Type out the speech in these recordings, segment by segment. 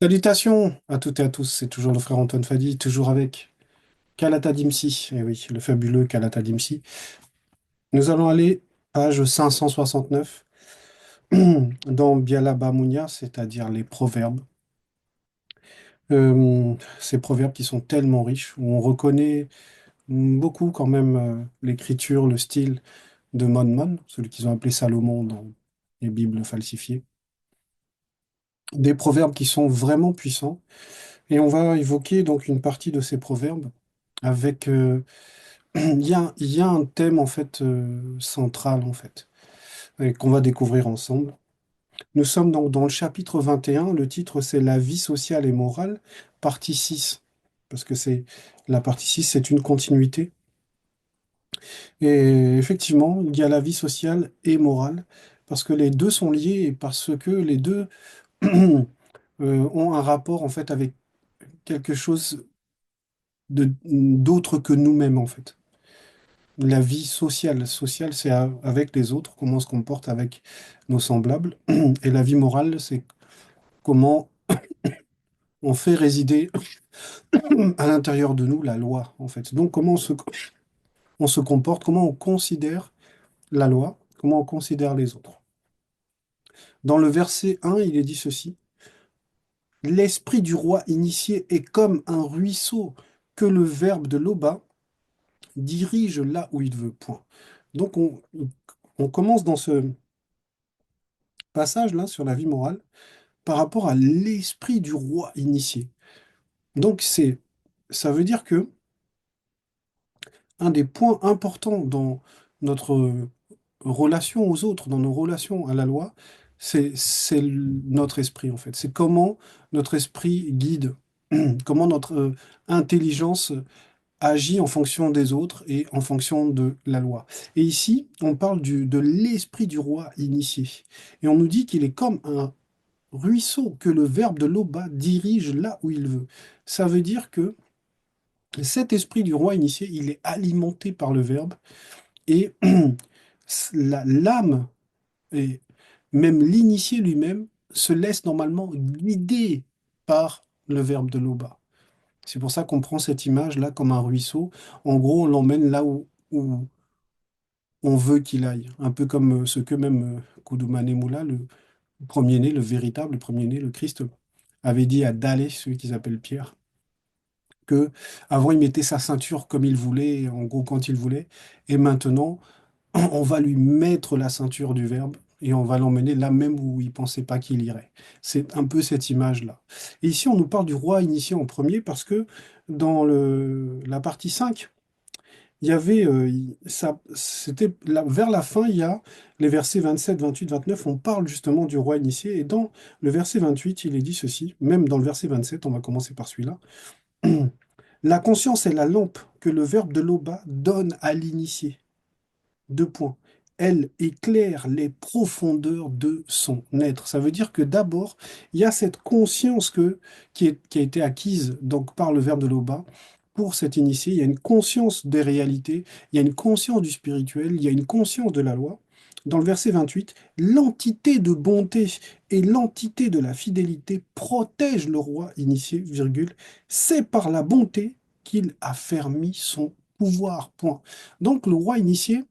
Salutations à toutes et à tous, c'est toujours le frère Antoine Fadi, toujours avec Kalata Dimsi, eh oui, le fabuleux Kalata Dimsi. Nous allons aller page 569 dans Bialaba Mounia, c'est-à-dire les proverbes. Ces proverbes qui sont tellement riches, où on reconnaît beaucoup quand même l'écriture, le style de Mon, celui qu'ils ont appelé Salomon dans les Bibles falsifiées. Des proverbes qui sont vraiment puissants. Et on va évoquer donc une partie de ces proverbes avec il y a un thème en fait central en fait et qu'on va découvrir ensemble. Nous sommes donc dans le chapitre 21. Le titre c'est La vie sociale et morale, partie 6. Parce que c'est la partie 6, c'est une continuité. Et effectivement, il y a la vie sociale et morale, parce que les deux sont liés et parce que les deux ont un rapport en fait avec quelque chose d'autre que nous-mêmes en fait. La vie sociale. Sociale, c'est avec les autres, comment on se comporte avec nos semblables. Et la vie morale, c'est comment on fait résider à l'intérieur de nous la loi, en fait. Donc, comment on se comporte, comment on considère la loi, comment on considère les autres. Dans le verset 1, il est dit ceci. L'esprit du roi initié est comme un ruisseau que le verbe de l'Oba dirige là où il veut. Point. Donc, on commence dans ce passage-là sur la vie morale par rapport à l'esprit du roi initié. Donc ça veut dire que un des points importants dans notre relation aux autres, dans nos relations à la loi, notre esprit en fait. C'est comment notre esprit guide, comment notre intelligence agit en fonction des autres et en fonction de la loi. Et ici, on parle de l'esprit du roi initié. Et on nous dit qu'il est comme un ruisseau que le verbe de l'Oba dirige là où il veut. Ça veut dire que cet esprit du roi initié, il est alimenté par le verbe et l'âme et même l'initié lui-même se laisse normalement guider par le verbe de l'Oba. C'est pour ça qu'on prend cette image-là comme un ruisseau. En gros, on l'emmène là où on veut qu'il aille. Un peu comme ce que même Koudoumane Moula, le premier-né, le véritable premier-né, le Christ, avait dit à Dallé, celui qu'ils appellent Pierre, que avant il mettait sa ceinture comme il voulait, en gros quand il voulait, et maintenant on va lui mettre la ceinture du Verbe et on va l'emmener là même où il pensait pas qu'il irait. C'est un peu cette image-là. Et ici on nous parle du roi initié en premier parce que dans la partie 5 il y avait, vers la fin, il y a les versets 27, 28, 29, on parle justement du roi initié, et dans le verset 28, il est dit ceci, même dans le verset 27, on va commencer par celui-là. La conscience est la lampe que le verbe de l'Oba donne à l'initié. Deux points. Elle éclaire les profondeurs de son être. Ça veut dire que d'abord, il y a cette conscience qui a été acquise donc, par le verbe de l'Oba pour cet initié. Il y a une conscience des réalités, il y a une conscience du spirituel, il y a une conscience de la loi. Dans le verset 28, l'entité de bonté et l'entité de la fidélité protègent le roi initié, virgule. C'est par la bonté qu'il a fermi son pouvoir. Point. Donc le roi initié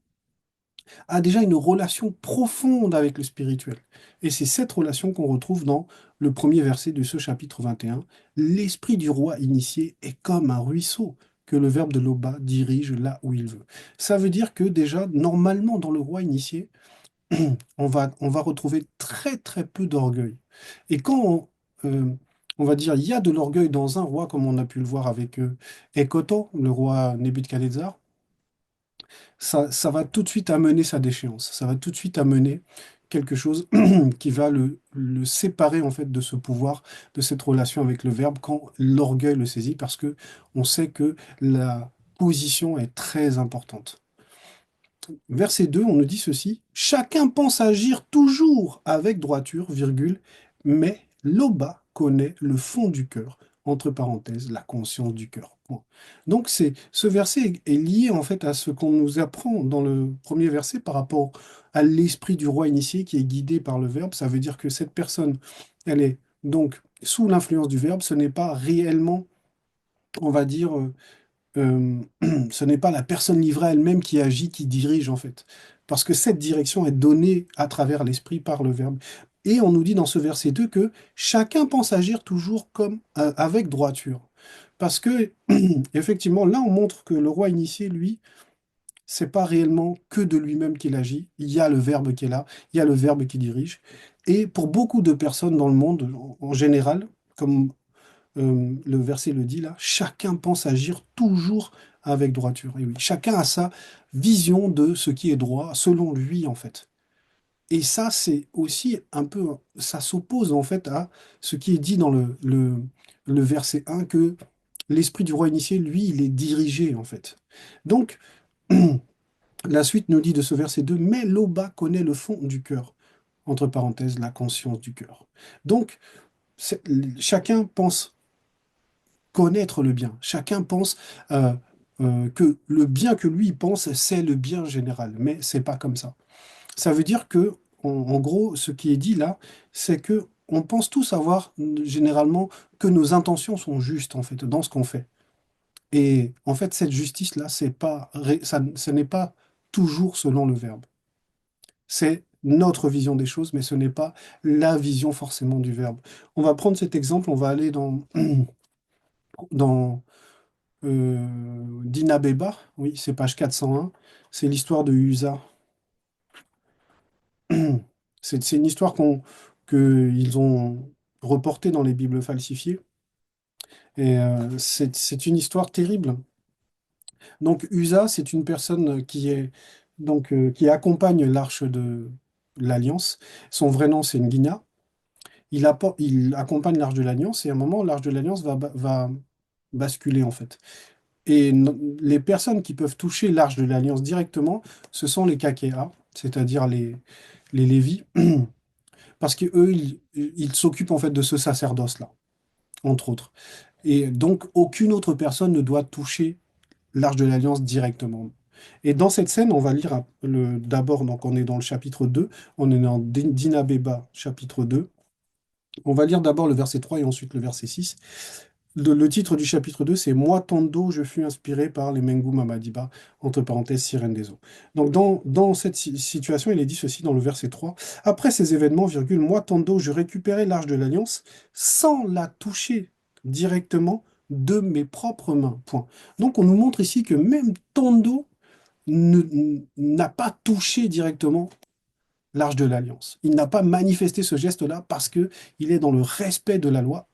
a déjà une relation profonde avec le spirituel. Et c'est cette relation qu'on retrouve dans le premier verset de ce chapitre 21. L'esprit du roi initié est comme un ruisseau que le verbe de l'Oba dirige là où il veut. Ça veut dire que déjà, normalement, dans le roi initié, on va retrouver très très peu d'orgueil. Et quand on va dire il y a de l'orgueil dans un roi, comme on a pu le voir avec Ekoto, le roi Nebuchadnezzar, ça va tout de suite amener sa déchéance. Ça va tout de suite amener quelque chose qui va le séparer en fait de ce pouvoir, de cette relation avec le Verbe quand l'orgueil le saisit, parce que on sait que la position est très importante. Verset 2, on nous dit ceci, chacun pense agir toujours avec droiture, virgule, mais l'Oba connaît le fond du cœur, entre parenthèses, la conscience du cœur. Point. Donc ce verset est lié en fait à ce qu'on nous apprend dans le premier verset par rapport à l'esprit du roi initié qui est guidé par le Verbe. Ça veut dire que cette personne, elle est Donc, sous l'influence du verbe, ce n'est pas réellement, on va dire, ce n'est pas la personne livrée à elle-même qui agit, qui dirige en fait. Parce que cette direction est donnée à travers l'esprit par le verbe. Et on nous dit dans ce verset 2 que chacun pense agir toujours comme avec droiture. Parce que effectivement, là, on montre que le roi initié, lui, c'est pas réellement que de lui-même qu'il agit. Il y a le verbe qui est là, il y a le verbe qui dirige. Et pour beaucoup de personnes dans le monde, en général, comme le verset le dit là, chacun pense agir toujours avec droiture. Et oui, chacun a sa vision de ce qui est droit, selon lui, en fait. Et ça, c'est aussi un peu, ça s'oppose en fait à ce qui est dit dans le verset 1, que l'esprit du roi initié, lui, il est dirigé, en fait. Donc, la suite nous dit de ce verset 2, mais Loba connaît le fond du cœur, entre parenthèses, la conscience du cœur. Donc, c'est- chacun pense connaître le bien. Chacun pense que le bien que lui pense, c'est le bien général, mais c'est pas comme ça. Ça veut dire que, en gros, ce qui est dit là, c'est que on pense tous savoir généralement que nos intentions sont justes en fait dans ce qu'on fait. Et en fait, cette justice-là, c'est pas, ce n'est pas toujours selon le verbe. C'est notre vision des choses, mais ce n'est pas la vision forcément du verbe. On va prendre cet exemple, on va aller dans Dina Beba, oui, c'est page 401. C'est l'histoire de Usa. C'est une histoire qu'ils ont reportée dans les Bibles falsifiées. Et c'est une histoire terrible. Donc Usa, c'est une personne qui accompagne l'arche de l'Alliance. Son vrai nom, c'est Nguina. Il accompagne l'arche de l'Alliance et à un moment, l'arche de l'Alliance va basculer en fait. Et les personnes qui peuvent toucher l'arche de l'Alliance directement, ce sont les Kakéa, c'est-à-dire les Lévites, parce qu'eux, ils s'occupent en fait de ce sacerdoce-là, entre autres. Et donc, aucune autre personne ne doit toucher l'arche de l'Alliance directement. Et dans cette scène, on va lire d'abord, donc on est dans le chapitre 2, on est dans Dina Beba, chapitre 2. On va lire d'abord le verset 3 et ensuite le verset 6. Le titre du chapitre 2, c'est Moi, Tondo, je fus inspiré par les Mengu Mamadiba, entre parenthèses, sirène des eaux. Donc, dans cette situation, il est dit ceci dans le verset 3. Après ces événements, virgule, moi, Tondo, je récupérais l'arche de l'Alliance sans la toucher directement de mes propres mains. Point. Donc, on nous montre ici que même Tondo n'a pas touché directement l'arche de l'Alliance. Il n'a pas manifesté ce geste-là parce que il est dans le respect de la loi.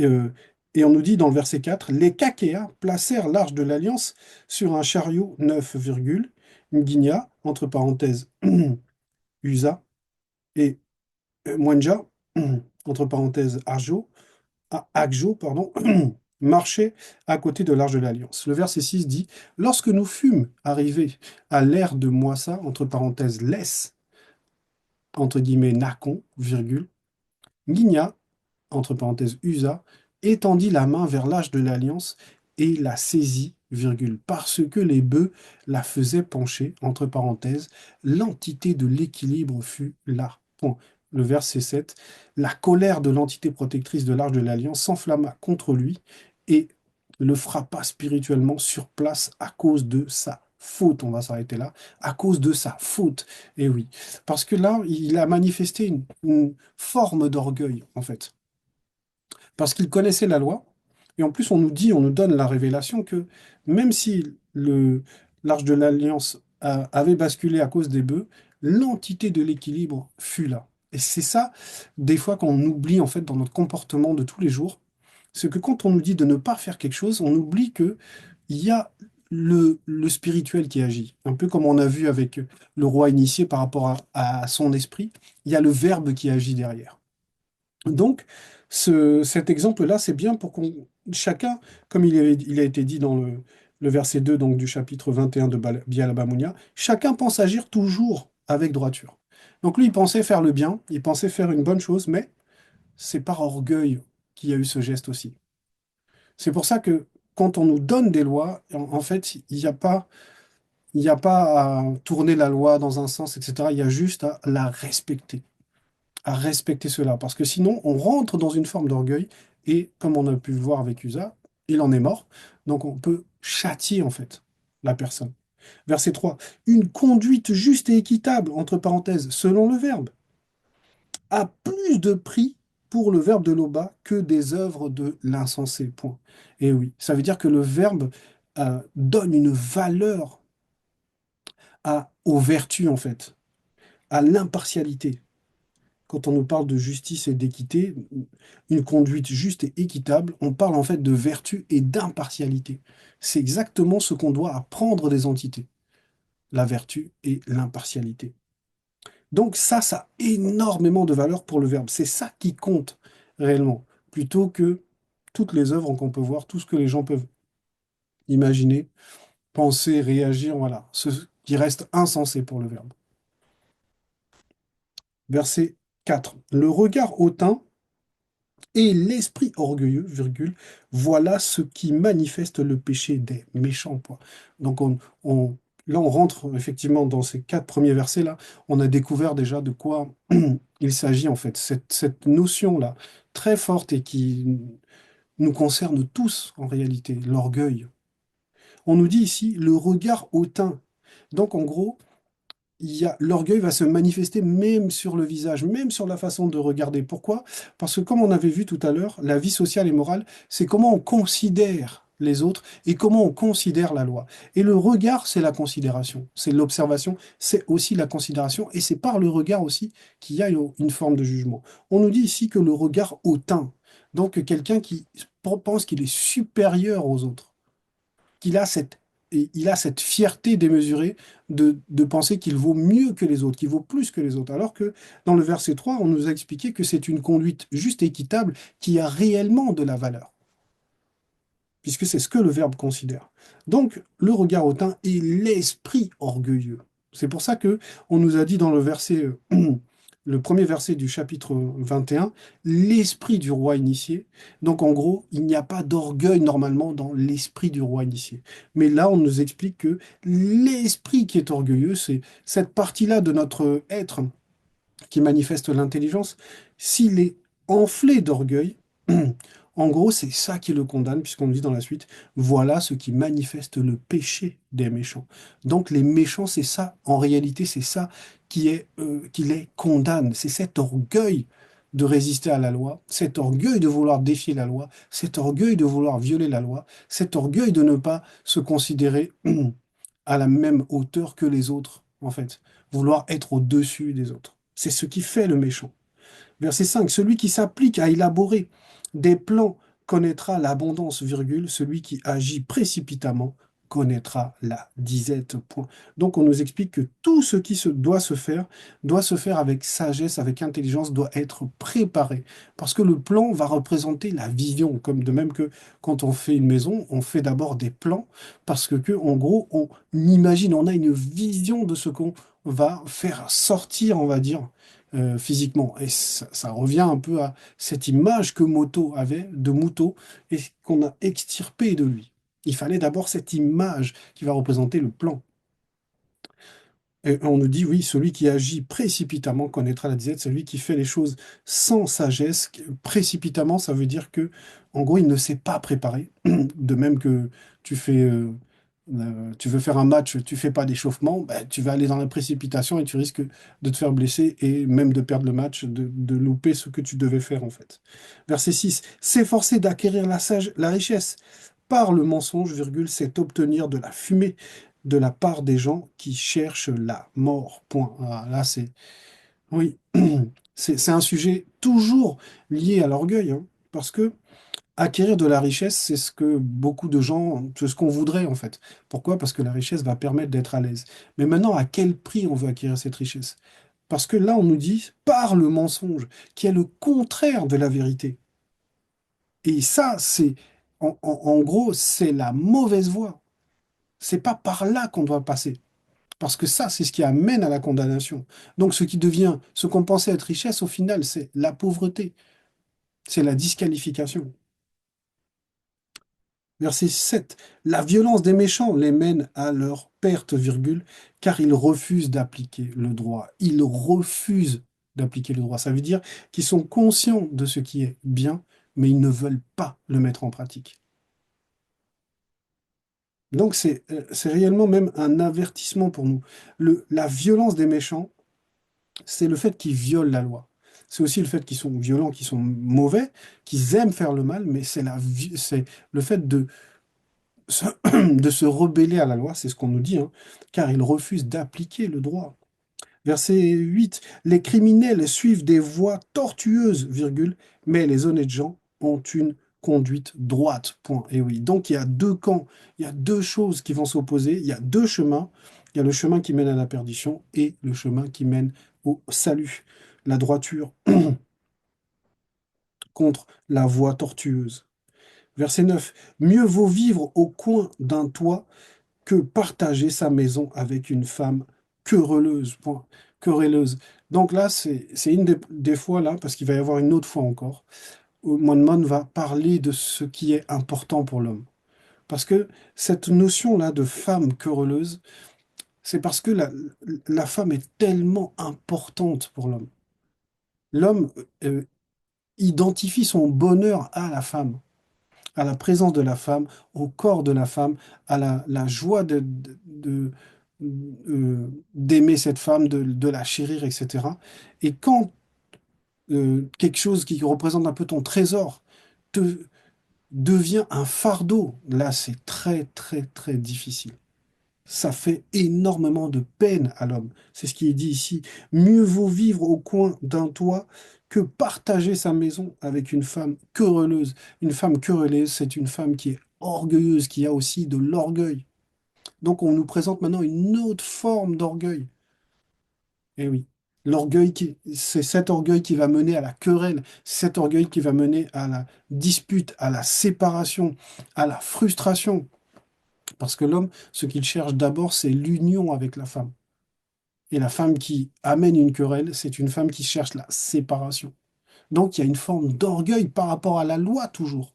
Euh, et on nous dit dans le verset 4, les Kakéa placèrent l'arche de l'Alliance sur un chariot neuf, virgule, Ngigna, entre parenthèses, Usa, et Mwenja, entre parenthèses, Agjo, pardon, marchaient à côté de l'arche de l'Alliance. Le verset 6 dit, lorsque nous fûmes arrivés à l'ère de Moissa, entre parenthèses, Lès, entre guillemets, Nacon, virgule, Ngigna, entre parenthèses USA, étendit la main vers l'âge de l'Alliance et la saisit, virgule, parce que les bœufs la faisaient pencher, entre parenthèses, l'entité de l'équilibre fut là. Point. Le verset 7, la colère de l'entité protectrice de l'Arche de l'Alliance s'enflamma contre lui et le frappa spirituellement sur place à cause de sa faute. On va s'arrêter là. À cause de sa faute. Et oui. Parce que là, il a manifesté une forme d'orgueil, en fait parce qu'il connaissait la loi. Et en plus, on nous donne la révélation que même si l'Arche de l'Alliance avait basculé à cause des bœufs, l'entité de l'équilibre fut là. Et c'est ça, des fois, qu'on oublie en fait dans notre comportement de tous les jours, c'est que quand on nous dit de ne pas faire quelque chose, on oublie que il y a le spirituel qui agit. Un peu comme on a vu avec le roi initié par rapport à son esprit, il y a le verbe qui agit derrière. Donc, cet exemple-là, c'est bien pour qu'on chacun, comme il a été dit dans le verset 2 donc, du chapitre 21 de Bialabamunia, chacun pense agir toujours avec droiture. Donc lui, il pensait faire le bien, il pensait faire une bonne chose, mais c'est par orgueil qu'il y a eu ce geste aussi. C'est pour ça que quand on nous donne des lois, en fait, il n'y a pas à tourner la loi dans un sens, etc. Il y a juste à la respecter. à respecter cela, parce que sinon, on rentre dans une forme d'orgueil, et comme on a pu le voir avec Usa, il en est mort, donc on peut châtier en fait la personne. Verset 3, une conduite juste et équitable, entre parenthèses, selon le verbe, a plus de prix pour le verbe de Loba que des œuvres de l'insensé. Point. Et oui, ça veut dire que le verbe donne une valeur aux vertus, en fait, à l'impartialité. Quand on nous parle de justice et d'équité, une conduite juste et équitable, on parle en fait de vertu et d'impartialité. C'est exactement ce qu'on doit apprendre des entités, la vertu et l'impartialité. Donc ça a énormément de valeur pour le verbe. C'est ça qui compte réellement, plutôt que toutes les œuvres qu'on peut voir, tout ce que les gens peuvent imaginer, penser, réagir, voilà, ce qui reste insensé pour le verbe. Verset 4. Le regard hautain et l'esprit orgueilleux, virgule, voilà ce qui manifeste le péché des méchants. Point. Donc là, on rentre effectivement dans ces quatre premiers versets-là. On a découvert déjà de quoi il s'agit en fait. Cette notion-là, très forte et qui nous concerne tous en réalité, l'orgueil. On nous dit ici le regard hautain. Donc en gros, l'orgueil va se manifester même sur le visage, même sur la façon de regarder. Pourquoi? Parce que comme on avait vu tout à l'heure, la vie sociale et morale, c'est comment on considère les autres et comment on considère la loi. Et le regard, c'est la considération, c'est l'observation, c'est aussi la considération, et c'est par le regard aussi qu'il y a une forme de jugement. On nous dit ici que le regard hautain, donc quelqu'un qui pense qu'il est supérieur aux autres, qu'il a il a cette fierté démesurée de penser qu'il vaut mieux que les autres, qu'il vaut plus que les autres. Alors que dans le verset 3, on nous a expliqué que c'est une conduite juste et équitable qui a réellement de la valeur, puisque c'est ce que le verbe considère. Donc, le regard hautain est l'esprit orgueilleux. C'est pour ça que on nous a dit dans le verset, le premier verset du chapitre 21, l'esprit du roi initié. Donc, en gros, il n'y a pas d'orgueil normalement dans l'esprit du roi initié. Mais là, on nous explique que l'esprit qui est orgueilleux, c'est cette partie-là de notre être qui manifeste l'intelligence. S'il est enflé d'orgueil, en gros, c'est ça qui le condamne, puisqu'on nous dit dans la suite, voilà ce qui manifeste le péché des méchants. Donc les méchants, c'est ça, en réalité, c'est ça qui les condamne. C'est cet orgueil de résister à la loi, cet orgueil de vouloir défier la loi, cet orgueil de vouloir violer la loi, cet orgueil de ne pas se considérer à la même hauteur que les autres, en fait, vouloir être au-dessus des autres. C'est ce qui fait le méchant. Verset 5, celui qui s'applique à élaborer des plans connaîtra l'abondance, virgule, celui qui agit précipitamment connaîtra la disette. Point. Donc on nous explique que tout ce qui doit se faire avec sagesse, avec intelligence, doit être préparé. Parce que le plan va représenter la vision, comme de même que quand on fait une maison, on fait d'abord des plans, parce que en gros, on imagine, on a une vision de ce qu'on va faire sortir, on va dire, physiquement. Et ça revient un peu à cette image que Moto avait de Muto et qu'on a extirpé de lui. Il fallait d'abord cette image qui va représenter le plan. Et on nous dit, oui, celui qui agit précipitamment connaîtra la disette, celui qui fait les choses sans sagesse. Précipitamment, ça veut dire que, en gros, il ne s'est pas préparé. De même que tu fais, tu veux faire un match, tu fais pas d'échauffement, ben, tu vas aller dans la précipitation et tu risques de te faire blesser et même de perdre le match, de louper ce que tu devais faire, en fait. Verset 6, s'efforcer d'acquérir la richesse par le mensonge, virgule, c'est obtenir de la fumée de la part des gens qui cherchent la mort. Point. Ah, là, c'est... Oui, c'est un sujet toujours lié à l'orgueil, hein, parce que acquérir de la richesse, c'est ce que beaucoup de gens, c'est ce qu'on voudrait en fait. Pourquoi? Parce que la richesse va permettre d'être à l'aise. Mais maintenant, à quel prix on veut acquérir cette richesse? Parce que là, on nous dit par le mensonge, qui est le contraire de la vérité. Et ça, c'est, en gros, c'est la mauvaise voie. C'est pas par là qu'on doit passer. Parce que ça, c'est ce qui amène à la condamnation. Donc, ce qui devient, ce qu'on pensait être richesse, au final, c'est la pauvreté, c'est la disqualification. Verset 7. La violence des méchants les mène à leur perte, virgule, car ils refusent d'appliquer le droit. Ils refusent d'appliquer le droit. Ça veut dire qu'ils sont conscients de ce qui est bien, mais ils ne veulent pas le mettre en pratique. Donc c'est réellement même un avertissement pour nous. La violence des méchants, c'est le fait qu'ils violent la loi. C'est aussi le fait qu'ils sont violents, qu'ils sont mauvais, qu'ils aiment faire le mal, mais c'est le fait se, de se rebeller à la loi, c'est ce qu'on nous dit, hein, car ils refusent d'appliquer le droit. Verset 8, les criminels suivent des voies tortueuses, virgule, mais les honnêtes gens ont une conduite droite. Point. Et oui, donc il y a deux camps, il y a deux choses qui vont s'opposer, il y a deux chemins. Il y a le chemin qui mène à la perdition et le chemin qui mène au salut. La droiture contre la voie tortueuse. Verset 9, mieux vaut vivre au coin d'un toit que partager sa maison avec une femme querelleuse. Point. Querelleuse. Donc là, c'est une des fois là, parce qu'il va y avoir une autre fois encore, où Mon va parler de ce qui est important pour l'homme. Parce que cette notion-là de femme querelleuse, c'est parce que la femme est tellement importante pour l'homme. L'homme identifie son bonheur à la femme, à la présence de la femme, au corps de la femme, à la joie d'aimer cette femme, de la chérir, etc. Et quand quelque chose qui représente un peu ton trésor te devient un fardeau, là c'est très très très difficile. Ça fait énormément de peine à l'homme. C'est ce qui est dit ici. Mieux vaut vivre au coin d'un toit que partager sa maison avec une femme querelleuse. Une femme querelleuse, c'est une femme qui est orgueilleuse, qui a aussi de l'orgueil. Donc on nous présente maintenant une autre forme d'orgueil. Eh oui, c'est cet orgueil qui va mener à la querelle, cet orgueil qui va mener à la dispute, à la séparation, à la frustration. Parce que l'homme, ce qu'il cherche d'abord, c'est l'union avec la femme. Et la femme qui amène une querelle, c'est une femme qui cherche la séparation. Donc il y a une forme d'orgueil par rapport à la loi toujours,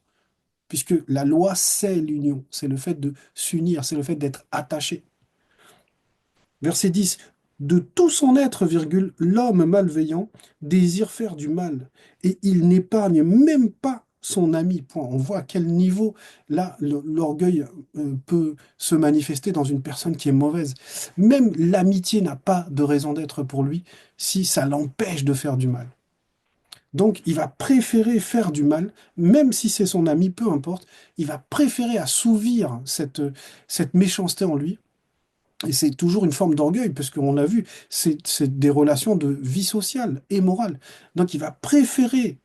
puisque la loi, c'est l'union, c'est le fait de s'unir, c'est le fait d'être attaché. Verset 10. De tout son être, virgule, l'homme malveillant désire faire du mal, et il n'épargne même pas son ami. Point. On voit à quel niveau, là, l'orgueil peut se manifester dans une personne qui est mauvaise. Même l'amitié n'a pas de raison d'être pour lui si ça l'empêche de faire du mal. Donc, il va préférer faire du mal, même si c'est son ami, peu importe, il va préférer assouvir cette méchanceté en lui. Et c'est toujours une forme d'orgueil, parce qu'on l'a vu, c'est des relations de vie sociale et morale. Donc il va préférer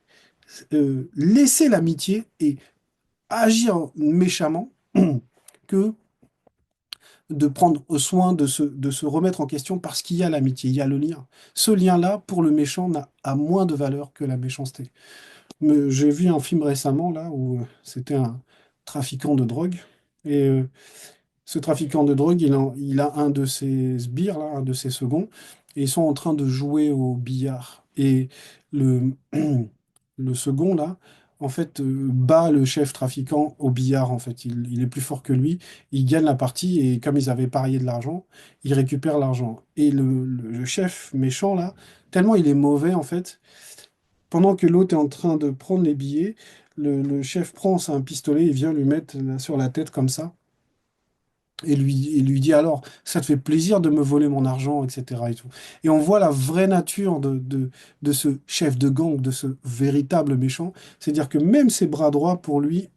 laisser l'amitié et agir méchamment que de prendre soin de se remettre en question parce qu'il y a l'amitié, il y a le lien. Ce lien-là, pour le méchant, a moins de valeur que la méchanceté. J'ai vu un film récemment, là, où c'était un trafiquant de drogue. Et ce trafiquant de drogue, il a un de ses sbires, là, un de ses seconds, et ils sont en train de jouer au billard. Et le, le second, là, en fait, bat le chef trafiquant au billard, en fait. Il est plus fort que lui, il gagne la partie, et comme ils avaient parié de l'argent, il récupère l'argent. Et le chef méchant, là, tellement il est mauvais, en fait, pendant que l'autre est en train de prendre les billets, le chef prend un pistolet et vient lui mettre là, sur la tête comme ça. Et il lui dit alors, ça te fait plaisir de me voler mon argent, etc. Et tout. Et on voit la vraie nature de ce chef de gang, de ce véritable méchant. C'est-à-dire que même ses bras droits, pour lui,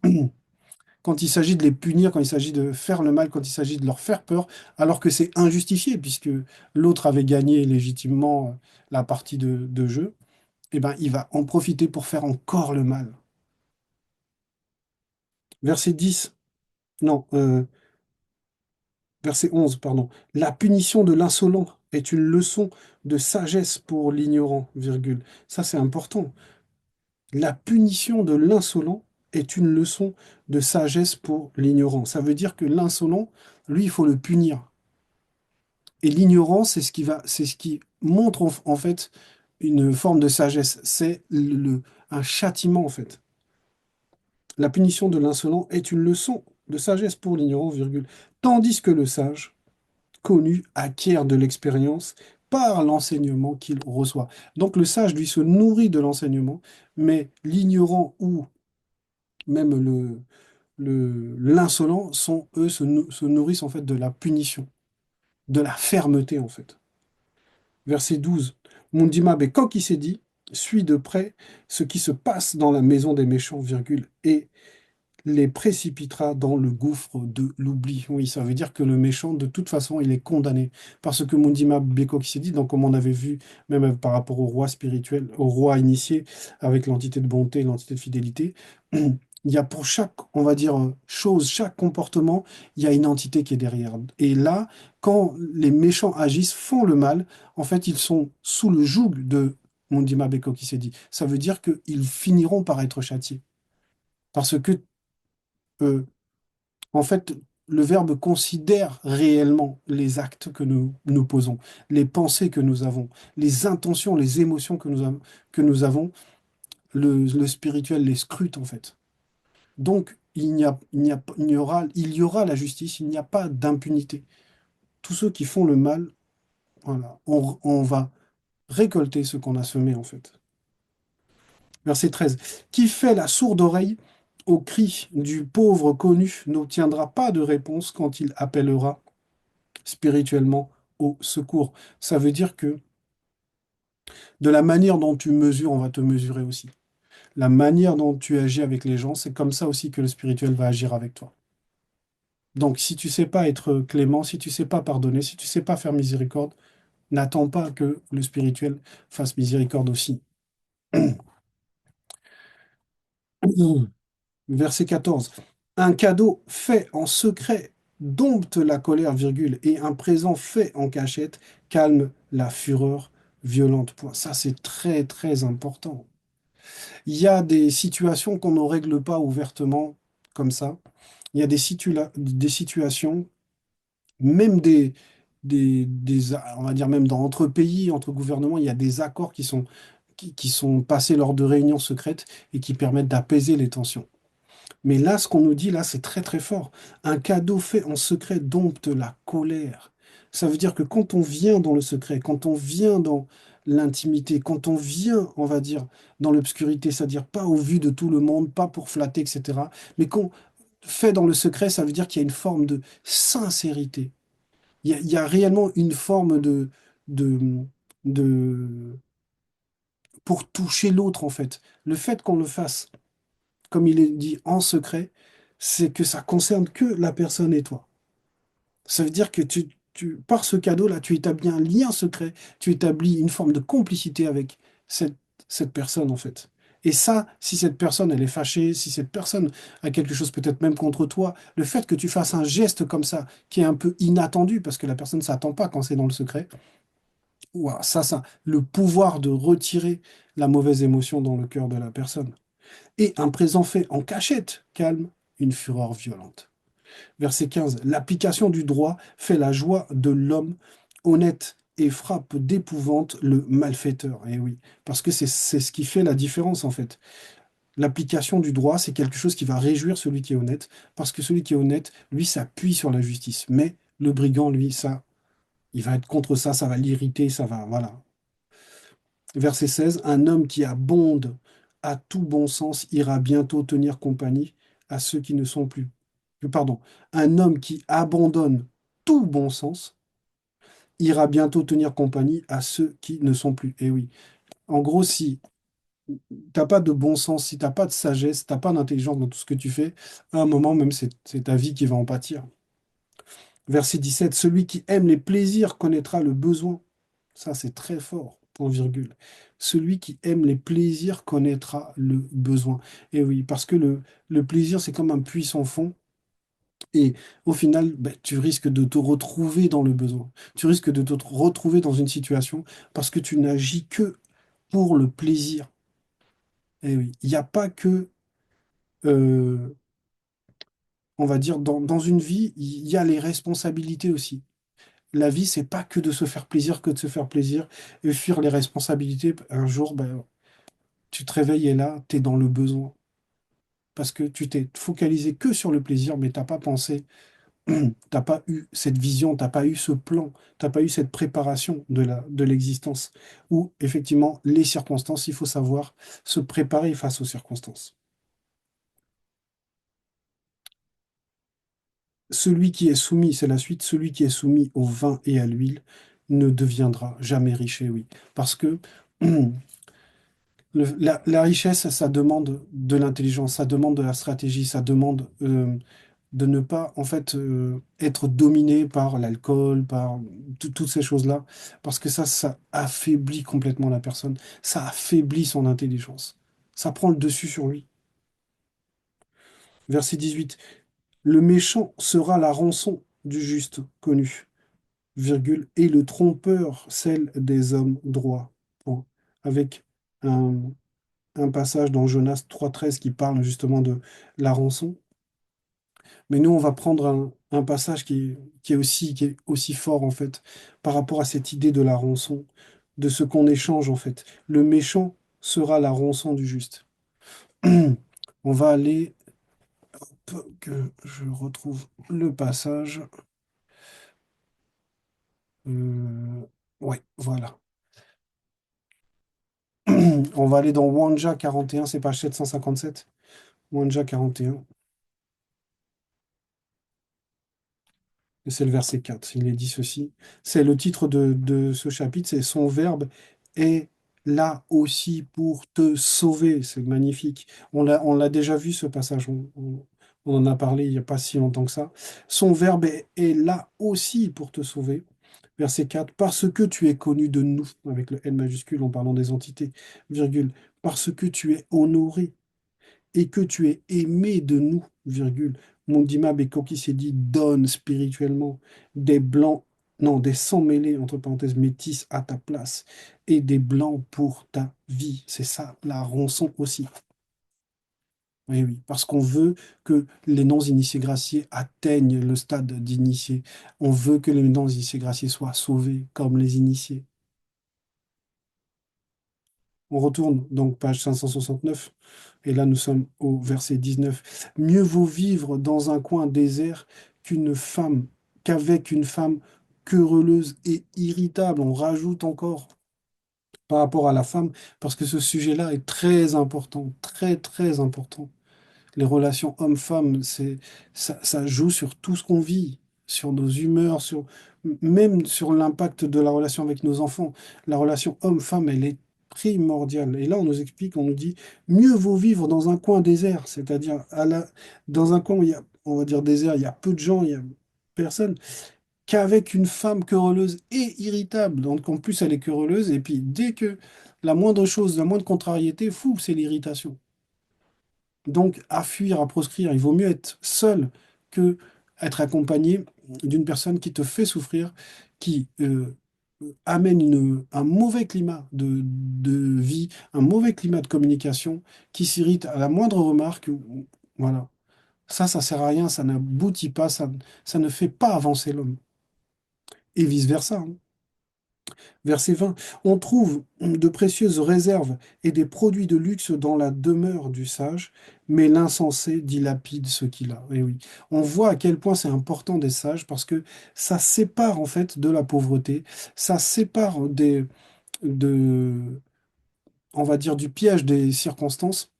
quand il s'agit de les punir, quand il s'agit de faire le mal, quand il s'agit de leur faire peur, alors que c'est injustifié, puisque l'autre avait gagné légitimement la partie de jeu, eh ben, il va en profiter pour faire encore le mal. Verset 10, non, verset 11, pardon. La punition de l'insolent est une leçon de sagesse pour l'ignorant, virgule. Ça, c'est important. La punition de l'insolent est une leçon de sagesse pour l'ignorant. Ça veut dire que l'insolent, lui, il faut le punir. Et l'ignorant, c'est ce qui montre en fait une forme de sagesse. C'est un châtiment, en fait. La punition de l'insolent est une leçon de sagesse pour l'ignorant, virgule. Tandis que le sage, connu, acquiert de l'expérience par l'enseignement qu'il reçoit. Donc le sage, lui, se nourrit de l'enseignement, mais l'ignorant ou même l'insolent sont, eux, se nourrissent en fait de la punition, de la fermeté en fait. Verset 12. Mundima qui s'est dit, suis de près ce qui se passe dans la maison des méchants, virgule, et les précipitera dans le gouffre de l'oubli. Oui, ça veut dire que le méchant, de toute façon, il est condamné. Parce que Mundima Beko qui s'est dit, donc comme on avait vu, même par rapport au roi spirituel, au roi initié, avec l'entité de bonté et l'entité de fidélité, il y a pour chaque, on va dire, chose, chaque comportement, il y a une entité qui est derrière. Et là, quand les méchants agissent, font le mal, en fait, ils sont sous le joug de Mundima Beko qui s'est dit. Ça veut dire qu'ils finiront par être châtiés. Parce que euh, en fait, le verbe considère réellement les actes que nous posons, les pensées que nous avons, les intentions, les émotions que nous avons. Le spirituel les scrute, en fait. Donc, il y aura la justice, il n'y a pas d'impunité. Tous ceux qui font le mal, voilà, on va récolter ce qu'on a semé, en fait. Verset 13. Qui fait la sourde oreille au cri du pauvre connu n'obtiendra pas de réponse quand il appellera spirituellement au secours. Ça veut dire que de la manière dont tu mesures, on va te mesurer aussi. La manière dont tu agis avec les gens, c'est comme ça aussi que le spirituel va agir avec toi. Donc, si tu sais pas être clément, si tu sais pas pardonner, si tu sais pas faire miséricorde, n'attends pas que le spirituel fasse miséricorde aussi. Verset 14. Un cadeau fait en secret dompte la colère, virgule, et un présent fait en cachette calme la fureur violente. Point. Ça, c'est très, très important. Il y a des situations qu'on ne règle pas ouvertement comme ça. Il y a des situations, même on va dire même entre pays, entre gouvernements, il y a des accords qui sont passés lors de réunions secrètes et qui permettent d'apaiser les tensions. Mais là, ce qu'on nous dit, là, c'est très très fort. Un cadeau fait en secret dompte la colère. Ça veut dire que quand on vient dans le secret, quand on vient dans l'intimité, quand on vient, on va dire, dans l'obscurité, c'est-à-dire pas au vu de tout le monde, pas pour flatter, etc., mais qu'on fait dans le secret, ça veut dire qu'il y a une forme de sincérité. Il y a réellement une forme de, de, pour toucher l'autre, en fait. Le fait qu'on le fasse comme il est dit en secret, c'est que ça concerne que la personne et toi. Ça veut dire que par ce cadeau-là, tu établis un lien secret, tu établis une forme de complicité avec cette, cette personne, en fait. Et ça, si cette personne, elle est fâchée, si cette personne a quelque chose peut-être même contre toi, le fait que tu fasses un geste comme ça, qui est un peu inattendu, parce que la personne ne s'attend pas quand c'est dans le secret, ouah, le pouvoir de retirer la mauvaise émotion dans le cœur de la personne et un présent fait en cachette calme une fureur violente. Verset 15. L'application du droit fait la joie de l'homme honnête et frappe d'épouvante le malfaiteur. Et oui, parce que c'est ce qui fait la différence en fait. L'application du droit, c'est quelque chose qui va réjouir celui qui est honnête, parce que celui qui est honnête, lui, s'appuie sur la justice. Mais le brigand, lui, ça, il va être contre ça, ça va l'irriter, ça va, voilà. Verset 16, un homme qui abonde à tout bon sens ira bientôt tenir compagnie à ceux qui ne sont plus. Pardon, un homme qui abandonne tout bon sens ira bientôt tenir compagnie à ceux qui ne sont plus. Et oui, en gros, si t'as pas de bon sens, si t'as pas de sagesse, t'as pas d'intelligence dans tout ce que tu fais, à un moment même, c'est ta vie qui va en pâtir. Verset 17, celui qui aime les plaisirs connaîtra le besoin. Ça, c'est très fort, point virgule. Celui qui aime les plaisirs connaîtra le besoin. Et oui, parce que le plaisir, c'est comme un puits sans fond. Et au final, ben, tu risques de te retrouver dans le besoin. Tu risques de te retrouver dans une situation parce que tu n'agis que pour le plaisir. Et oui, il n'y a pas que, euh, on va dire, dans une vie, il y a les responsabilités aussi. La vie, c'est pas que de se faire plaisir, que de se faire plaisir et fuir les responsabilités. Un jour, ben, tu te réveilles et là, tu es dans le besoin. Parce que tu t'es focalisé que sur le plaisir, mais t'as pas pensé T'as pas eu cette vision, t'as pas eu ce plan, t'as pas eu cette préparation de l'existence, où effectivement les circonstances, il faut savoir se préparer face aux circonstances. Celui qui est soumis, c'est la suite, celui qui est soumis au vin et à l'huile ne deviendra jamais riche, et oui. Parce que la richesse, ça demande de l'intelligence, ça demande de la stratégie, ça demande de ne pas en fait être dominé par l'alcool, par toutes ces choses-là, parce que ça affaiblit complètement la personne, ça affaiblit son intelligence, ça prend le dessus sur lui. Verset 18, le méchant sera la rançon du juste connu, virgule, et le trompeur celle des hommes droits. Point. Avec un, un passage dans Jonas 3,13 qui parle justement de la rançon. Mais nous, on va prendre un passage qui est aussi fort, en fait, par rapport à cette idée de la rançon, de ce qu'on échange, en fait. Le méchant sera la rançon du juste. On va aller, que je retrouve le passage. Ouais, voilà. On va aller dans Wanja 41, c'est page 757. Wanja 41. Et c'est le verset 4. Il est dit ceci. C'est le titre de ce chapitre, c'est Son verbe est là aussi pour te sauver. C'est magnifique. On l'a déjà vu ce passage. On en a parlé il n'y a pas si longtemps que ça. Son verbe est là aussi pour te sauver. Verset 4. Parce que tu es connu de nous, avec le N majuscule en parlant des entités, virgule. Parce que tu es honoré et que tu es aimé de nous, virgule. Mondima Beko qui s'est dit donne spirituellement des blancs, non, des sangs mêlés, entre parenthèses, métis à ta place, et des blancs pour ta vie. C'est ça, la rançon aussi. Oui, oui, parce qu'on veut que les non-initiés graciés atteignent le stade d'initiés. On veut que les non-initiés graciés soient sauvés comme les initiés. On retourne donc page 569 et là nous sommes au verset 19. Mieux vaut vivre dans un coin désert qu'une femme, qu'avec une femme querelleuse et irritable. On rajoute encore par rapport à la femme parce que ce sujet-là est très important, très très important. Les relations homme-femme, ça joue sur tout ce qu'on vit, sur nos humeurs, même sur l'impact de la relation avec nos enfants. La relation homme-femme, elle est primordiale. Et là, on nous explique, on nous dit, mieux vaut vivre dans un coin désert, c'est-à-dire dans un coin où il y a, on va dire désert, il y a peu de gens, il y a personne, qu'avec une femme querelleuse et irritable. Donc en plus, elle est querelleuse, et puis dès que la moindre chose, la moindre contrariété, fou, c'est l'irritation. Donc, à fuir, à proscrire, il vaut mieux être seul que être accompagné d'une personne qui te fait souffrir, qui amène un mauvais climat de vie, un mauvais climat de communication, qui s'irrite à la moindre remarque. Voilà. Ça sert à rien, ça n'aboutit pas, ça ne fait pas avancer l'homme. Et vice-versa, hein. Verset 20. On trouve de précieuses réserves et des produits de luxe dans la demeure du sage, mais l'insensé dilapide ce qu'il a. Et oui, on voit à quel point c'est important des sages parce que ça sépare en fait de la pauvreté, ça sépare on va dire, du piège des circonstances.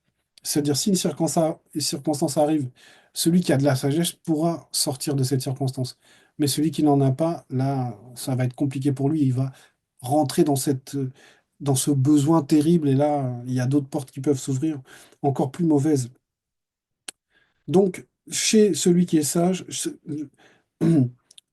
C'est-à-dire, si une circonstance arrive, celui qui a de la sagesse pourra sortir de cette circonstance. Mais celui qui n'en a pas, là, ça va être compliqué pour lui. Il va rentrer dans ce besoin terrible. Et là, il y a d'autres portes qui peuvent s'ouvrir, encore plus mauvaises. Donc, chez celui qui est sage,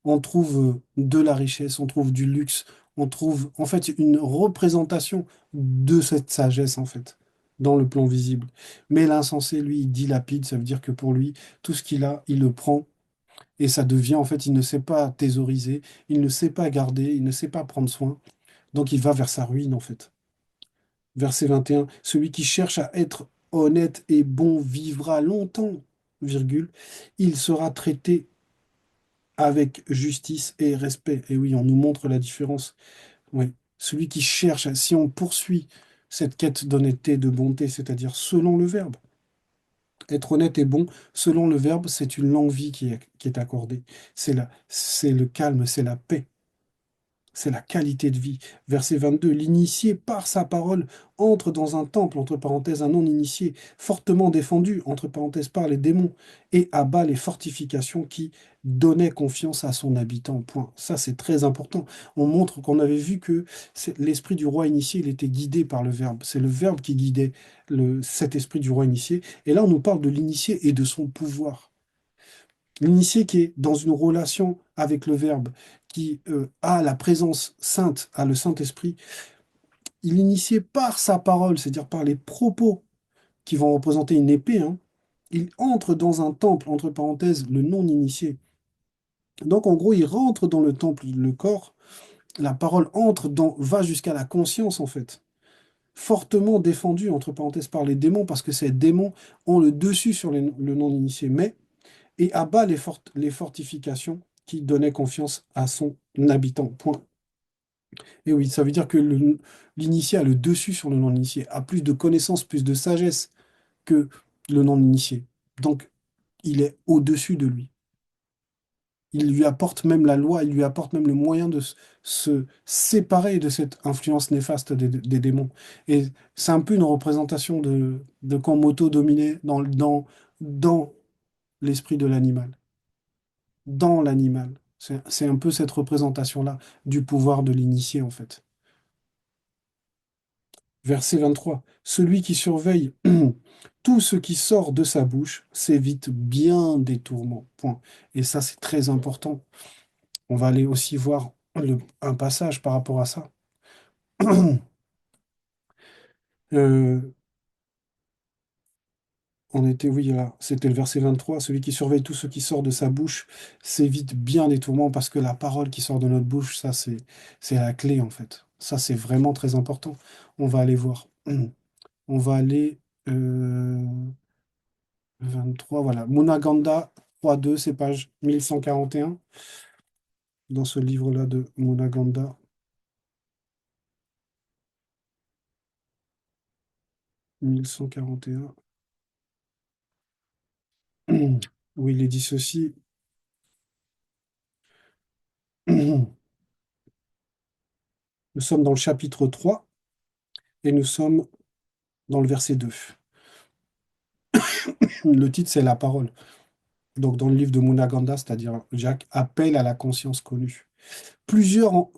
on trouve de la richesse, on trouve du luxe, on trouve en fait une représentation de cette sagesse en fait, dans le plan visible. Mais l'insensé, lui, il dilapide, ça veut dire que pour lui, tout ce qu'il a, il le prend et ça devient en fait, il ne sait pas thésauriser, il ne sait pas garder, il ne sait pas prendre soin, donc il va vers sa ruine en fait. Verset 21, celui qui cherche à être honnête et bon vivra longtemps, virgule, il sera traité avec justice et respect. Et oui, on nous montre la différence. Oui. Celui qui cherche, si on poursuit cette quête d'honnêteté, de bonté, c'est-à-dire selon le verbe, Être honnête et bon, selon le verbe, c'est une longue vie qui est accordée. C'est le calme, c'est la paix. C'est la qualité de vie. Verset 22, l'initié, par sa parole, entre dans un temple, entre parenthèses, un non-initié, fortement défendu, entre parenthèses, par les démons, et abat les fortifications qui donnaient confiance à son habitant. Point. Ça, c'est très important. On montre qu'on avait vu que l'esprit du roi initié, il était guidé par le verbe. C'est le verbe qui guidait cet esprit du roi initié. Et là, on nous parle de l'initié et de son pouvoir. L'initié qui est dans une relation avec le Verbe, qui a la présence sainte, a le Saint-Esprit, il est initié par sa parole, c'est-à-dire par les propos qui vont représenter une épée, hein. Il entre dans un temple, entre parenthèses, le non-initié. Donc en gros, il rentre dans le temple, le corps, la parole va jusqu'à la conscience en fait. Fortement défendu, entre parenthèses, par les démons, parce que ces démons ont le dessus sur le non-initié, mais et abat les fortifications qui donnaient confiance à son habitant. Point. Et oui, ça veut dire que l'initié a le dessus sur le non-initié, a plus de connaissances, plus de sagesse que le non-initié. Donc, il est au-dessus de lui. Il lui apporte même la loi, il lui apporte même le moyen de se séparer de cette influence néfaste des démons. Et c'est un peu une représentation de quand Moto dominait dans l'esprit de l'animal. Dans l'animal. C'est un peu cette représentation-là du pouvoir de l'initié, en fait. Verset 23. Celui qui surveille tout ce qui sort de sa bouche s'évite bien des tourments. Point. Et ça, c'est très important. On va aller aussi voir un passage par rapport à ça. Euh, on était, oui, là, c'était le verset 23. Celui qui surveille tout ce qui sort de sa bouche s'évite bien des tourments parce que la parole qui sort de notre bouche, ça, c'est la clé, en fait. Ça, c'est vraiment très important. On va aller voir. On va aller 23, voilà. Munaganda 3.2, c'est page 1141 dans ce livre-là de Munaganda. 1141, où il est dit ceci. Nous sommes dans le chapitre 3 et nous sommes dans le verset 2. Le titre, c'est La parole. Donc, dans le livre de Munaganda, c'est-à-dire Jacques, appelle à la conscience connue. Plusieurs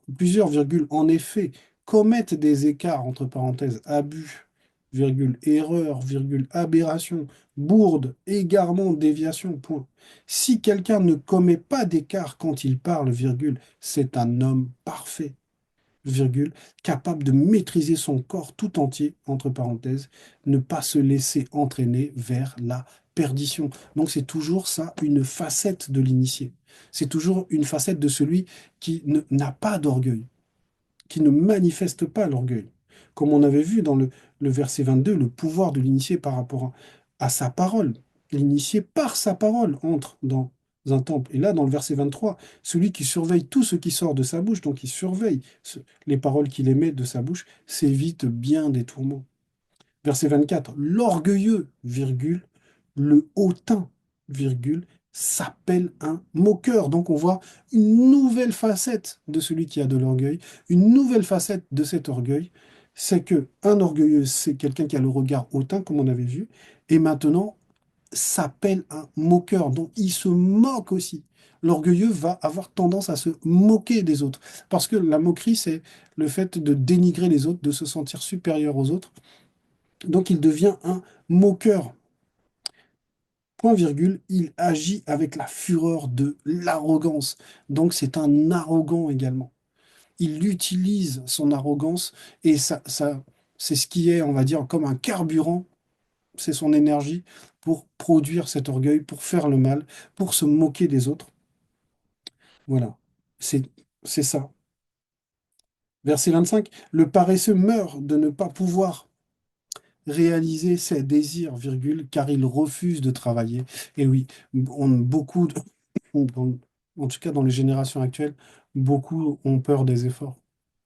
virgules, en effet, commettent des écarts, entre parenthèses, abus, virgule, erreur, virgule, aberration, bourde, égarement, déviation, point. Si quelqu'un ne commet pas d'écart quand il parle, virgule, c'est un homme parfait, virgule, capable de maîtriser son corps tout entier, entre parenthèses, ne pas se laisser entraîner vers la perdition. Donc c'est toujours ça, une facette de l'initié. C'est toujours une facette de celui qui n'a pas d'orgueil, qui ne manifeste pas l'orgueil. Comme on avait vu dans le verset 22, le pouvoir de l'initié par rapport à sa parole. L'initié, par sa parole, entre dans un temple. Et là, dans le verset 23, celui qui surveille tout ce qui sort de sa bouche, donc il surveille les paroles qu'il émet de sa bouche, s'évite bien des tourments. Verset 24, l'orgueilleux, virgule, le hautain, virgule, s'appelle un moqueur. Donc on voit une nouvelle facette de celui qui a de l'orgueil, une nouvelle facette de cet orgueil, c'est que un orgueilleux, c'est quelqu'un qui a le regard hautain, comme on avait vu, et maintenant s'appelle un moqueur. Donc il se moque aussi. L'orgueilleux va avoir tendance à se moquer des autres, parce que la moquerie, c'est le fait de dénigrer les autres, de se sentir supérieur aux autres. Donc il devient un moqueur. Point virgule, il agit avec la fureur de l'arrogance. Donc c'est un arrogant également. Il utilise son arrogance et c'est ce qui est, on va dire, comme un carburant, c'est son énergie pour produire cet orgueil, pour faire le mal, pour se moquer des autres. Voilà, c'est c'est ça. Verset 25, le paresseux meurt de ne pas pouvoir réaliser ses désirs, virgule, car il refuse de travailler. Et oui, beaucoup, en tout cas dans les générations actuelles, beaucoup ont peur des efforts.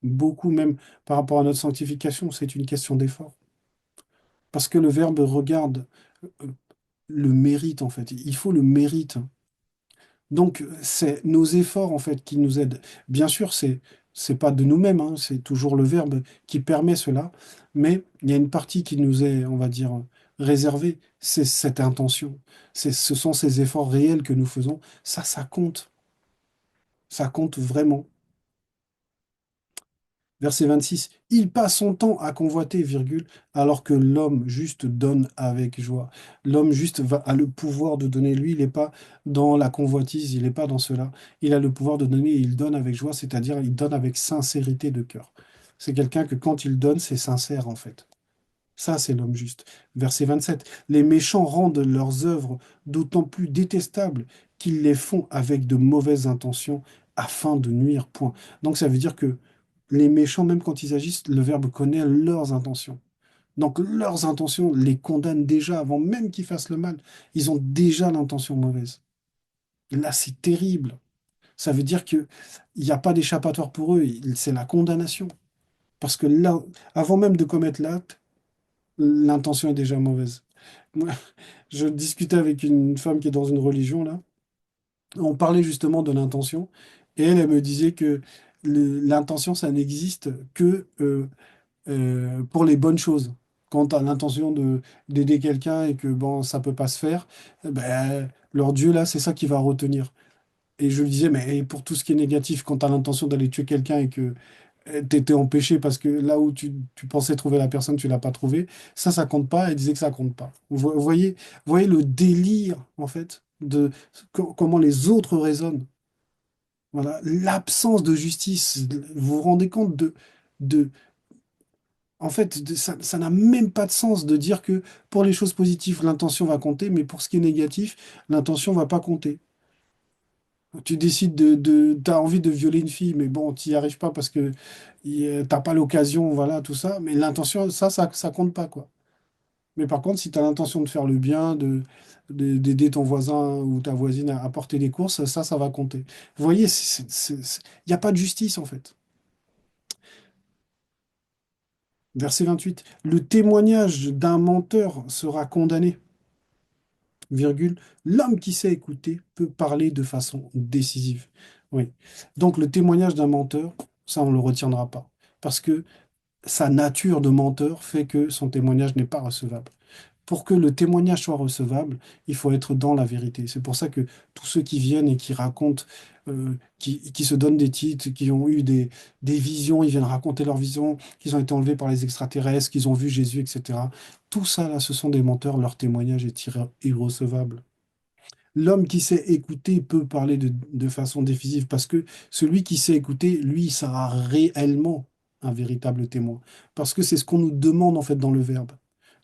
Beaucoup, même par rapport à notre sanctification, c'est une question d'effort. Parce que le Verbe regarde le mérite, en fait. Il faut le mérite. Donc, c'est nos efforts, en fait, qui nous aident. Bien sûr, c'est pas de nous-mêmes, hein, c'est toujours le verbe qui permet cela, mais il y a une partie qui nous est, on va dire, réservée, c'est cette intention. Ce sont ces efforts réels que nous faisons. Ça compte vraiment. Verset 26, il passe son temps à convoiter, virgule, alors que l'homme juste donne avec joie. L'homme juste a le pouvoir de donner. Lui, il n'est pas dans la convoitise, il n'est pas dans cela. Il a le pouvoir de donner et il donne avec joie, c'est-à-dire il donne avec sincérité de cœur. C'est quelqu'un que quand il donne, c'est sincère en fait. Ça, c'est l'homme juste. Verset 27. Les méchants rendent leurs œuvres d'autant plus détestables qu'ils les font avec de mauvaises intentions afin de nuire. Point. Donc ça veut dire que les méchants, même quand ils agissent, le verbe connaît leurs intentions. Donc leurs intentions les condamnent déjà avant même qu'ils fassent le mal. Ils ont déjà l'intention mauvaise. Et là, c'est terrible. Ça veut dire qu'il n'y a pas d'échappatoire pour eux. C'est la condamnation. Parce que là, avant même de commettre l'acte, l'intention est déjà mauvaise. Moi, je discutais avec une femme qui est dans une religion, là. On parlait justement de l'intention. Et elle me disait que l'intention, ça n'existe que pour les bonnes choses. Quand tu as l'intention d'aider quelqu'un et que bon, ça peut pas se faire, ben, leur Dieu, là, c'est ça qui va retenir. Et je lui disais, mais pour tout ce qui est négatif, quand tu as l'intention d'aller tuer quelqu'un et que tu étais empêché parce que là où tu pensais trouver la personne, tu l'as pas trouvé, ça compte pas. Elle disait que ça compte pas. Vous voyez le délire, en fait, de comment les autres raisonnent. Voilà, l'absence de justice. Vous vous rendez compte de, en fait, ça n'a même pas de sens de dire que pour les choses positives, l'intention va compter, mais pour ce qui est négatif, l'intention va pas compter. Tu décides t'as envie de violer une fille, mais bon, tu n'y arrives pas parce que t'as pas l'occasion, voilà, tout ça. Mais l'intention, ça compte pas, quoi. Mais par contre, si tu as l'intention de faire le bien, d'aider ton voisin ou ta voisine à porter des courses, ça va compter. Vous voyez, il n'y a pas de justice, en fait. Verset 28. Le témoignage d'un menteur sera condamné. Virgule, l'homme qui sait écouter peut parler de façon décisive. Oui. Donc le témoignage d'un menteur, ça on ne le retiendra pas. Parce que sa nature de menteur fait que son témoignage n'est pas recevable. Pour que le témoignage soit recevable, il faut être dans la vérité. C'est pour ça que tous ceux qui viennent et qui racontent, qui se donnent des titres, qui ont eu des visions, ils viennent raconter leurs visions, qu'ils ont été enlevés par les extraterrestres, qu'ils ont vu Jésus, etc. Tout ça, là, ce sont des menteurs, leur témoignage est irrecevable. L'homme qui sait écouter peut parler de façon décisive parce que celui qui sait écouter, lui, sera réellement un véritable témoin. Parce que c'est ce qu'on nous demande en fait dans le verbe,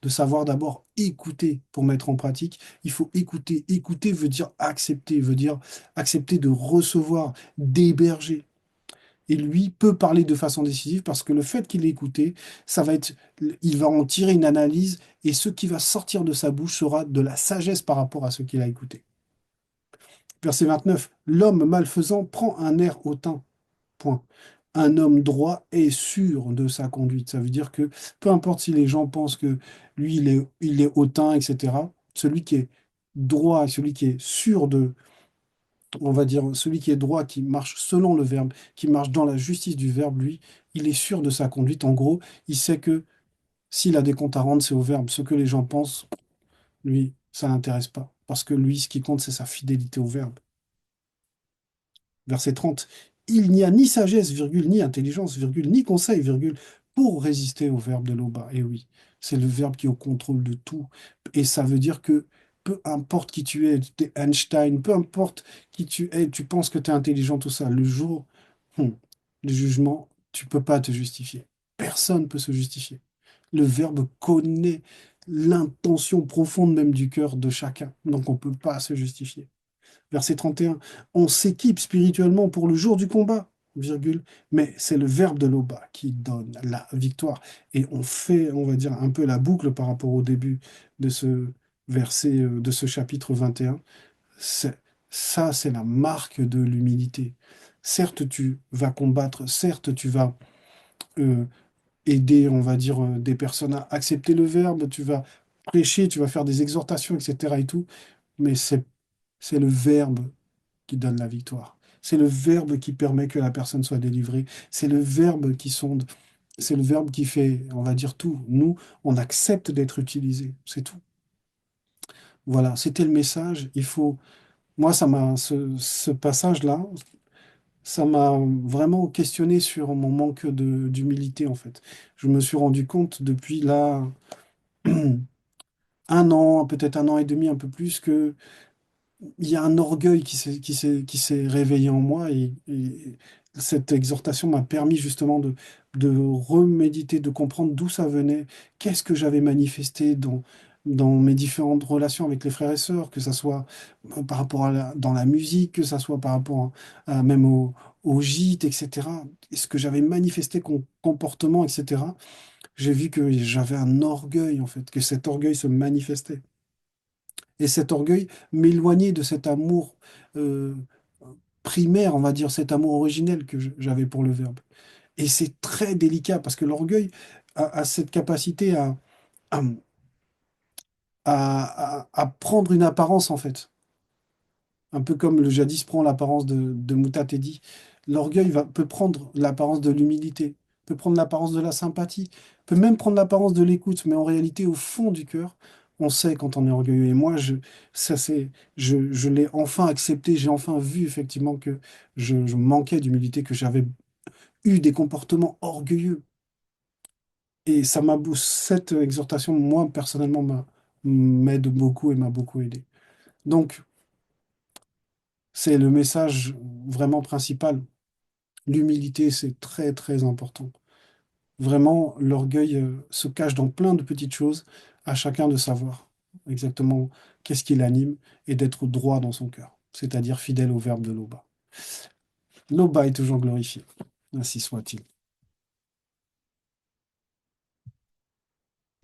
de savoir d'abord écouter pour mettre en pratique. Il faut écouter. Écouter veut dire accepter, veut dire accepter de recevoir, d'héberger. Et lui peut parler de façon décisive parce que le fait qu'il ait écouté, il va en tirer une analyse et ce qui va sortir de sa bouche sera de la sagesse par rapport à ce qu'il a écouté. Verset 29. L'homme malfaisant prend un air hautain. Point. Un homme droit est sûr de sa conduite. Ça veut dire que peu importe si les gens pensent que lui, il est hautain, etc. Celui qui est droit, celui qui est sûr on va dire, celui qui est droit, qui marche selon le verbe, qui marche dans la justice du verbe, lui, il est sûr de sa conduite. En gros, il sait que s'il a des comptes à rendre, c'est au verbe. Ce que les gens pensent, lui, ça l'intéresse pas. Parce que lui, ce qui compte, c'est sa fidélité au verbe. Verset 30. Il n'y a ni sagesse, virgule, ni intelligence, virgule, ni conseil, virgule, pour résister au verbe de l'Oba. Et oui, c'est le verbe qui est au contrôle de tout. Et ça veut dire que peu importe qui tu es, tu es Einstein, peu importe qui tu es, tu penses que tu es intelligent, tout ça, le jour du jugement, tu peux pas te justifier. Personne ne peut se justifier. Le verbe connaît l'intention profonde même du cœur de chacun. Donc on ne peut pas se justifier. Verset 31, on s'équipe spirituellement pour le jour du combat, virgule, mais c'est le verbe de l'Oba qui donne la victoire. Et on fait, on va dire, un peu la boucle par rapport au début de ce verset, de ce chapitre 21. C'est, ça, c'est la marque de l'humilité. Certes, tu vas combattre, certes, tu vas euh, aider, on va dire, des personnes à accepter le verbe, tu vas prêcher, tu vas faire des exhortations, etc. et tout, mais c'est le verbe qui donne la victoire. C'est le verbe qui permet que la personne soit délivrée. C'est le verbe qui sonde. C'est le verbe qui fait, on va dire tout. Nous, on accepte d'être utilisé. C'est tout. Voilà, c'était le message. Moi, ce passage-là, ça m'a vraiment questionné sur mon manque d'humilité, en fait. Je me suis rendu compte depuis là, un an, peut-être un an et demi, un peu plus, que il y a un orgueil qui s'est réveillé en moi et cette exhortation m'a permis justement de reméditer, de comprendre d'où ça venait, qu'est-ce que j'avais manifesté dans mes différentes relations avec les frères et sœurs, que ça soit par rapport dans la musique, que ça soit par rapport même au gîte, etc. Et ce que j'avais manifesté comme comportement, etc. J'ai vu que j'avais un orgueil en fait, que cet orgueil se manifestait. Et cet orgueil m'éloignait de cet amour euh, primaire, on va dire, cet amour originel que j'avais pour le Verbe. Et c'est très délicat parce que l'orgueil a cette capacité à, à prendre une apparence, en fait. Un peu comme le jadis prend l'apparence de Mouta Teddy. L'orgueil peut prendre l'apparence de l'humilité, peut prendre l'apparence de la sympathie, peut même prendre l'apparence de l'écoute, mais en réalité, au fond du cœur, on sait quand on est orgueilleux. Et moi, ça, je l'ai enfin accepté, j'ai enfin vu effectivement que je manquais d'humilité, que j'avais eu des comportements orgueilleux. Et cette exhortation, moi, personnellement, m'aide beaucoup et m'a beaucoup aidé. Donc, c'est le message vraiment principal. L'humilité, c'est très, très important. Vraiment, l'orgueil se cache dans plein de petites choses, à chacun de savoir exactement qu'est-ce qui l'anime et d'être droit dans son cœur, c'est-à-dire fidèle au verbe de Loba. Loba est toujours glorifié, ainsi soit-il.